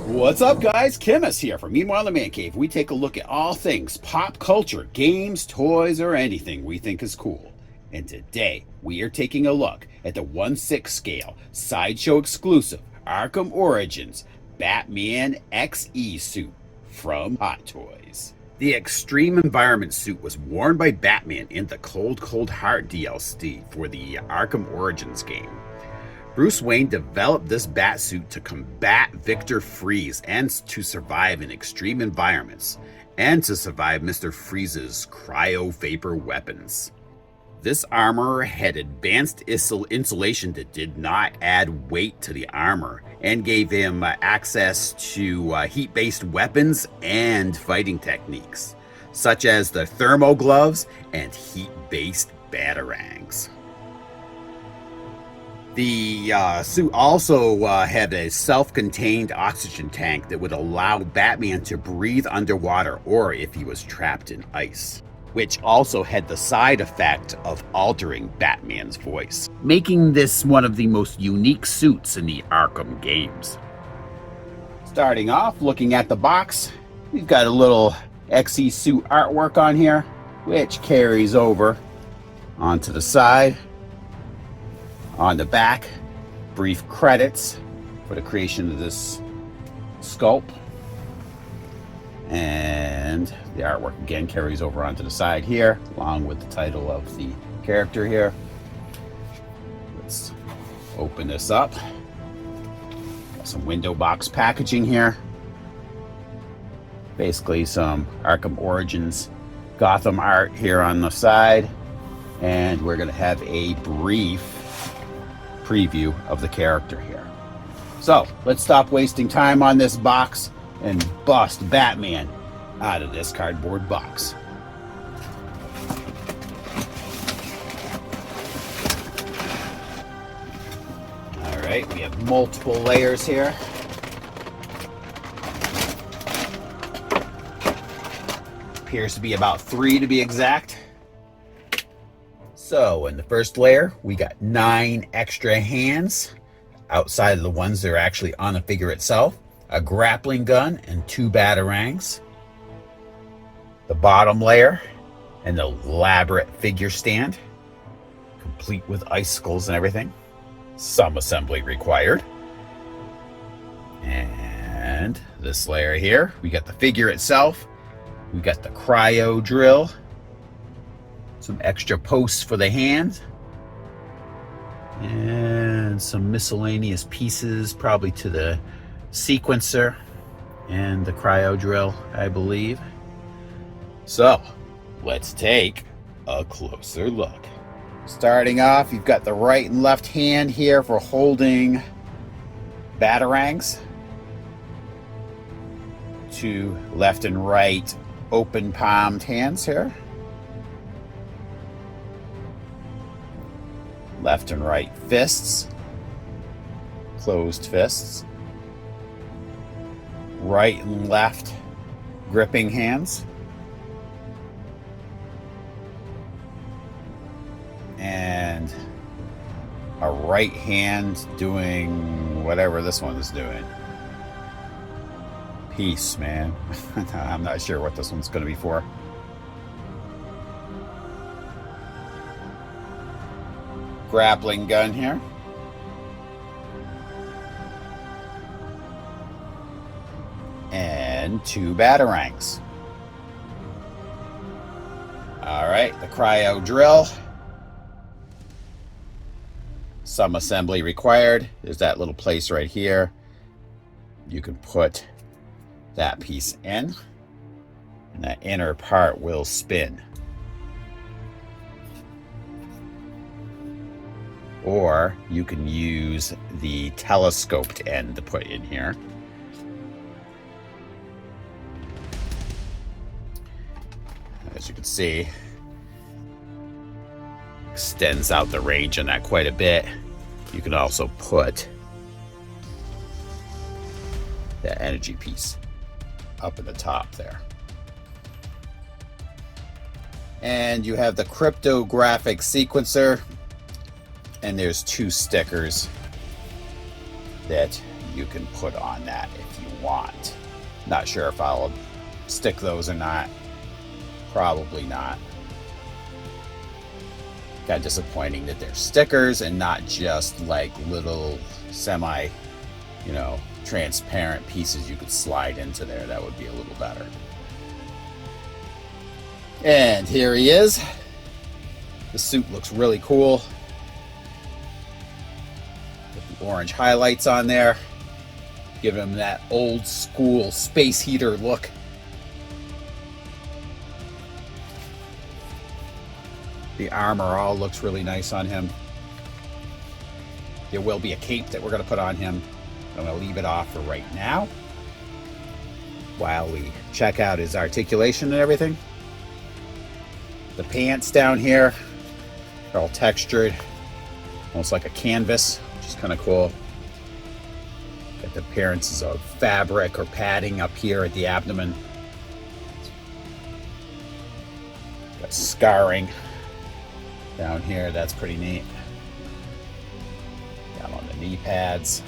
What's up, guys? Chemist here from Meanwhile the Man Cave. We take a look at all things pop culture, games, toys, or anything we think is cool. And today, we are taking a look at the 1/6 scale, sideshow exclusive, Arkham Origins Batman XE suit from Hot Toys. The Extreme Environment suit was worn by Batman in the Cold Cold Heart DLC for the Arkham Origins game. Bruce Wayne developed this bat suit to combat Victor Freeze and to survive in extreme environments, and to survive Mr. Freeze's cryo-vapor weapons. This armor had advanced insulation that did not add weight to the armor, and gave him access to heat-based weapons and fighting techniques, such as the thermo gloves and heat-based batarangs. The suit also had a self-contained oxygen tank that would allow Batman to breathe underwater or if he was trapped in ice, which also had the side effect of altering Batman's voice, making this one of the most unique suits in the Arkham games. Starting off, looking at the box, we've got a little XE suit artwork on here, which carries over onto the side. On the back, brief credits for the creation of this sculpt. And the artwork again carries over onto the side here, along with the title of the character here. Let's open this up. Got some window box packaging here. Basically some Arkham Origins Gotham art here on the side. And we're going to have a brief preview of the character here. So let's stop wasting time on this box and bust Batman out of this cardboard box. All right, we have multiple layers here. Appears to be about 3 to be exact. So in the first layer, we got 9 extra hands outside of the ones that are actually on the figure itself, a grappling gun, and 2 batarangs. The bottom layer, an elaborate figure stand, complete with icicles and everything. Some assembly required. And this layer here, we got the figure itself, we got the cryo drill, some extra posts for the hand, and some miscellaneous pieces, probably to the sequencer and the cryo drill, I believe. So let's take a closer look. Starting off, you've got the right and left hand here for holding batarangs. 2 left and right open palmed hands here. Left and right fists, closed fists. Right and left gripping hands. And a right hand doing whatever this one is doing. Peace, man. I'm not sure what this one's going to be for. Grappling gun here. And 2 batarangs. All right, the cryo drill. Some assembly required. There's that little place right here. You can put that piece in, and that inner part will spin. Or you can use the telescoped end to put in here. As you can see, extends out the range on that quite a bit. You can also put that energy piece up at the top there. And you have the cryptographic sequencer, and there's 2 stickers that you can put on that if you want. Not sure if I'll stick those or not. Probably not. Kind of disappointing that they're stickers and not just like little semi, transparent pieces you could slide into there. That would be a little better. And here he is. The suit looks really cool. With the orange highlights on there. Give him that old school space heater look. The armor all looks really nice on him. There will be a cape that we're going to put on him. I'm going to leave it off for right now while we check out his articulation and everything. The pants down here are all textured, almost like a canvas, which is kind of cool. Got the appearances of fabric or padding up here at the abdomen. Got scarring down here, that's pretty neat. Down on the knee pads.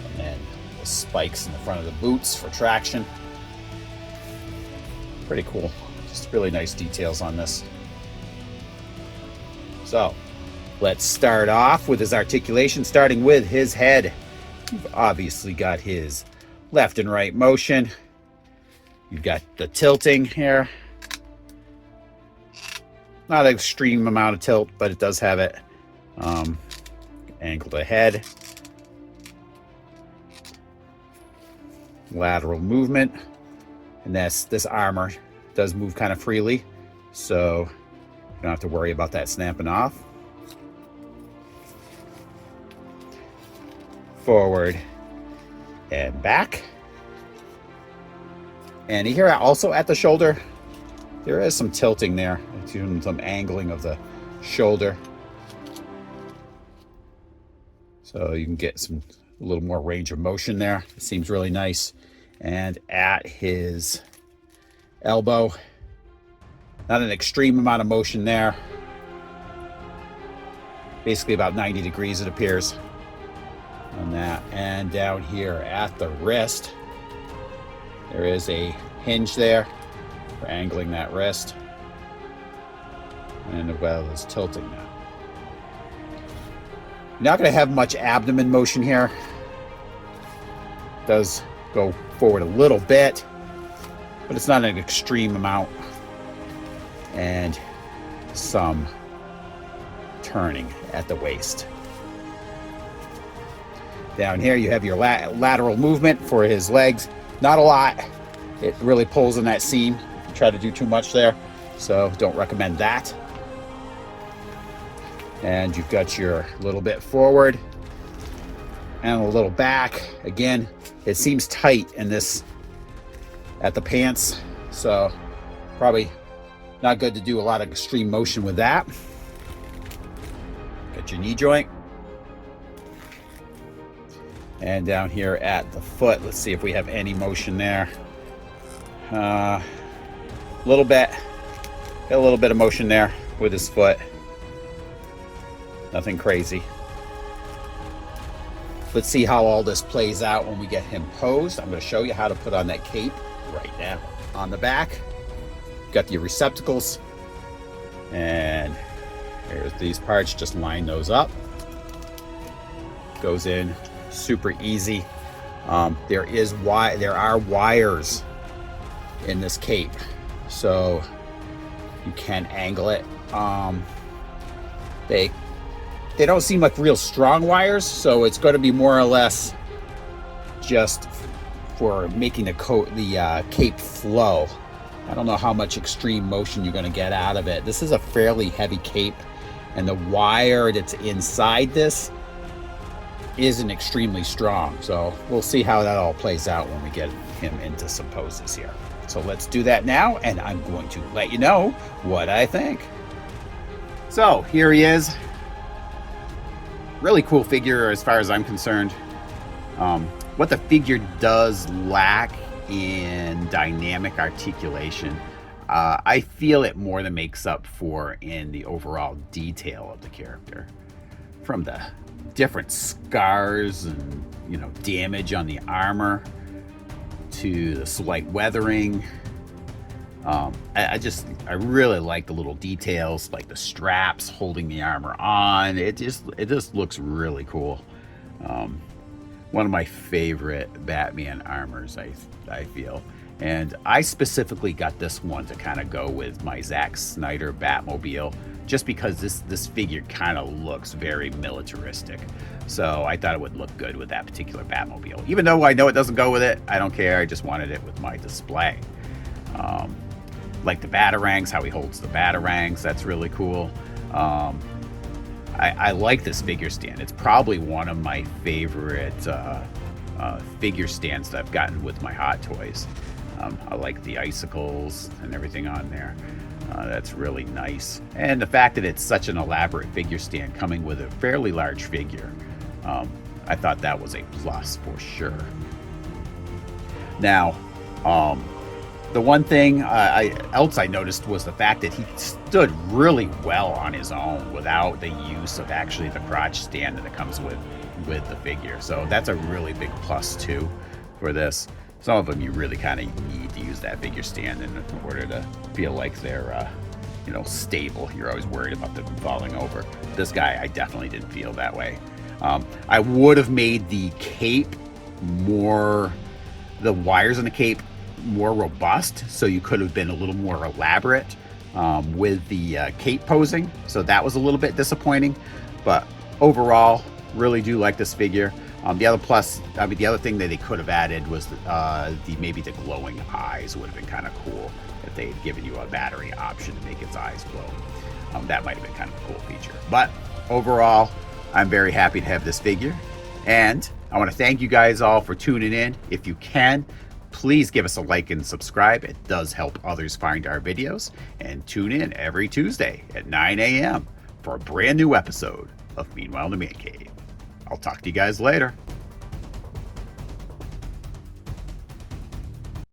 And then the spikes in the front of the boots for traction. Pretty cool. Just really nice details on this. So, let's start off with his articulation, starting with his head. You've obviously got his left and right motion. You've got the tilting here. Not an extreme amount of tilt, but it does have it. Angle the head. Lateral movement. And this armor does move kind of freely, so you don't have to worry about that snapping off. Forward and back. And here also at the shoulder, there is some tilting there, some angling of the shoulder. So you can get a little more range of motion there. It seems really nice. And at his elbow, not an extreme amount of motion there. Basically about 90 degrees it appears on that. And down here at the wrist, there is a hinge there for angling that wrist, and as well as tilting that. You're not going to have much abdomen motion here. It does go forward a little bit, but it's not an extreme amount. And some turning at the waist. Down here you have your lateral movement for his legs. Not a lot. It really pulls in that seam. You try to do too much there, so don't recommend that. And you've got your little bit forward and a little back. Again, it seems tight in this at the pants, so probably not good to do a lot of extreme motion with that. Got your knee joint. And down here at the foot, let's see if we have any motion there. A little bit. Got a little bit of motion there with his foot. Nothing crazy. Let's see how all this plays out when we get him posed. I'm going to show you how to put on that cape right now. On the back, got your receptacles. And here's these parts. Just line those up. Goes in super easy. There are wires in this cape, so you can angle it. They don't seem like real strong wires, so it's going to be more or less just for making the cape flow. I don't know how much extreme motion you're going to get out of it. This is a fairly heavy cape, and the wire that's inside this isn't extremely strong. So we'll see how that all plays out when we get him into some poses here. So let's do that now, and I'm going to let you know what I think. So here he is. Really cool figure as far as I'm concerned. What the figure does lack in dynamic articulation, I feel it more than makes up for in the overall detail of the character. from the different scars and, you know, damage on the armor to the slight weathering. I really like the little details, like the straps holding the armor on. It just looks really cool. One of my favorite Batman armors, I feel. And I specifically got this one to kind of go with my Zack Snyder Batmobile, just because this figure kind of looks very militaristic. So I thought it would look good with that particular Batmobile. Even though I know it doesn't go with it, I don't care. I just wanted it with my display. Like the Batarangs, how he holds the Batarangs, that's really cool. I like this figure stand. It's probably one of my favorite figure stands that I've gotten with my Hot Toys. I like the icicles and everything on there. That's really nice. And the fact that it's such an elaborate figure stand coming with a fairly large figure, I thought that was a plus for sure. Now, the one thing else I noticed was the fact that he stood really well on his own without the use of actually the crotch stand that it comes with the figure. So that's a really big plus too for this. Some of them you really kind of need to use that figure stand in order to feel like they're you know, stable. You're always worried about them falling over. This guy, I definitely didn't feel that way. I would have made the cape more, the wires in the cape more robust, so you could have been a little more elaborate with the cape posing. So that was a little bit disappointing, but overall, really do like this figure. The other thing that they could have added was maybe the glowing eyes would have been kind of cool if they had given you a battery option to make its eyes glow. That might have been kind of a cool feature. But overall, I'm very happy to have this figure, and I want to thank you guys all for tuning in. If you can, please give us a like and subscribe. It does help others find our videos. And tune in every Tuesday at 9 a.m. for a brand new episode of Meanwhile in the Man Cave. I'll talk to you guys later.